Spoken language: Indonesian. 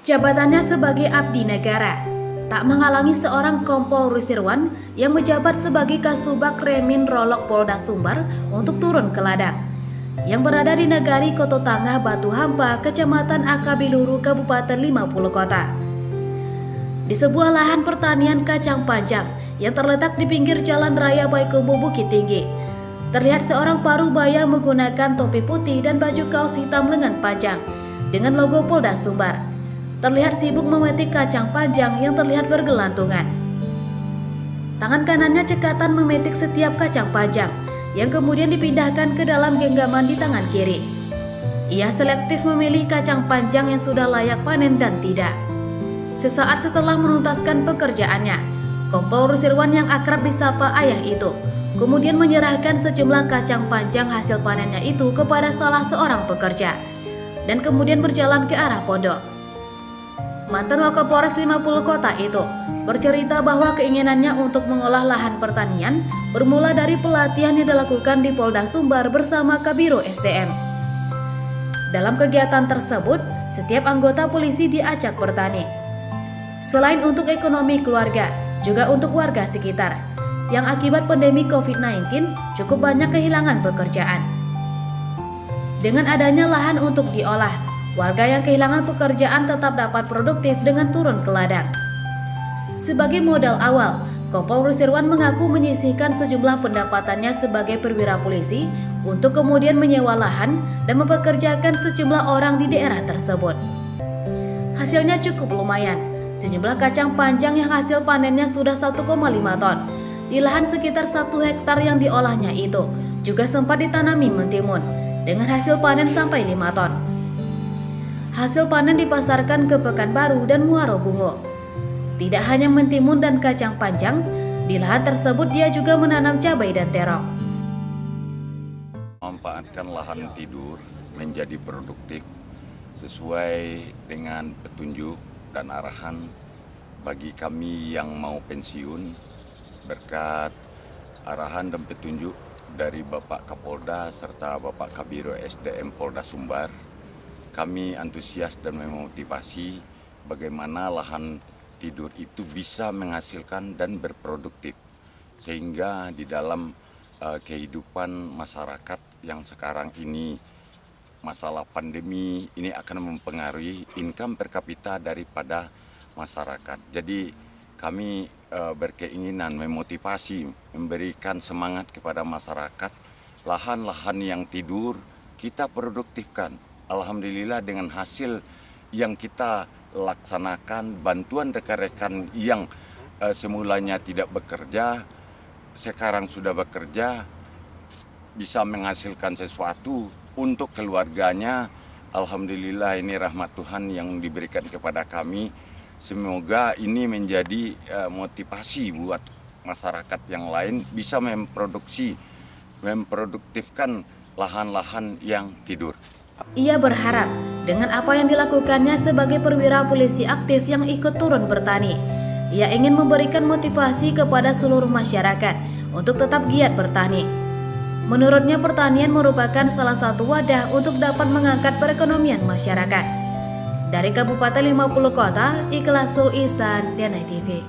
Jabatannya sebagai abdi negara tak menghalangi seorang Kompol Rusirwan yang menjabat sebagai Kasubag Remin Rolok Polda Sumbar untuk turun ke ladang yang berada di Nagari Koto Tangah Batu Hampa, Kecamatan Akabiluru, Kabupaten 50 Kota. Di sebuah lahan pertanian kacang panjang yang terletak di pinggir Jalan Raya Payakumbuh Bukit Tinggi, terlihat seorang parubaya menggunakan topi putih dan baju kaos hitam lengan panjang dengan logo Polda Sumbar. Terlihat sibuk memetik kacang panjang yang terlihat bergelantungan. Tangan kanannya cekatan memetik setiap kacang panjang yang kemudian dipindahkan ke dalam genggaman di tangan kiri. Ia selektif memilih kacang panjang yang sudah layak panen dan tidak. Sesaat setelah menuntaskan pekerjaannya, Kompol Rusirwan yang akrab disapa Ayah itu kemudian menyerahkan sejumlah kacang panjang hasil panennya itu kepada salah seorang pekerja dan kemudian berjalan ke arah pondok. Mantan Wakapolres 50 Kota itu bercerita bahwa keinginannya untuk mengolah lahan pertanian bermula dari pelatihan yang dilakukan di Polda Sumbar bersama Kabiro SDM. Dalam kegiatan tersebut, setiap anggota polisi diajak bertani. Selain untuk ekonomi keluarga, juga untuk warga sekitar yang akibat pandemi COVID-19 cukup banyak kehilangan pekerjaan. Dengan adanya lahan untuk diolah, warga yang kehilangan pekerjaan tetap dapat produktif dengan turun ke ladang. Sebagai modal awal, Kompol Rusirwan mengaku menyisihkan sejumlah pendapatannya sebagai perwira polisi untuk kemudian menyewa lahan dan mempekerjakan sejumlah orang di daerah tersebut. Hasilnya cukup lumayan. Sejumlah kacang panjang yang hasil panennya sudah 1,5 ton di lahan sekitar 1 hektar yang diolahnya itu juga sempat ditanami mentimun dengan hasil panen sampai 5 ton. Hasil panen dipasarkan ke Pekanbaru dan Muaro Bungo. Tidak hanya mentimun dan kacang panjang, di lahan tersebut dia juga menanam cabai dan terong. Memanfaatkan lahan tidur menjadi produktif sesuai dengan petunjuk dan arahan bagi kami yang mau pensiun berkat arahan dan petunjuk dari Bapak Kapolda serta Bapak Kabiro SDM Polda Sumbar. Kami antusias dan memotivasi bagaimana lahan tidur itu bisa menghasilkan dan berproduktif. Sehingga di dalam kehidupan masyarakat yang sekarang ini, masalah pandemi ini akan mempengaruhi income per kapita daripada masyarakat. Jadi kami berkeinginan memotivasi, memberikan semangat kepada masyarakat, lahan-lahan yang tidur kita produktifkan. Alhamdulillah dengan hasil yang kita laksanakan, bantuan rekan-rekan yang semulanya tidak bekerja, sekarang sudah bekerja, bisa menghasilkan sesuatu untuk keluarganya. Alhamdulillah ini rahmat Tuhan yang diberikan kepada kami. Semoga ini menjadi motivasi buat masyarakat yang lain bisa memproduktifkan lahan-lahan yang tidur. Ia berharap dengan apa yang dilakukannya sebagai perwira polisi aktif yang ikut turun bertani, ia ingin memberikan motivasi kepada seluruh masyarakat untuk tetap giat bertani. Menurutnya pertanian merupakan salah satu wadah untuk dapat mengangkat perekonomian masyarakat. Dari Kabupaten 50 Kota, Ikhlasul Ihsan, DNI TV.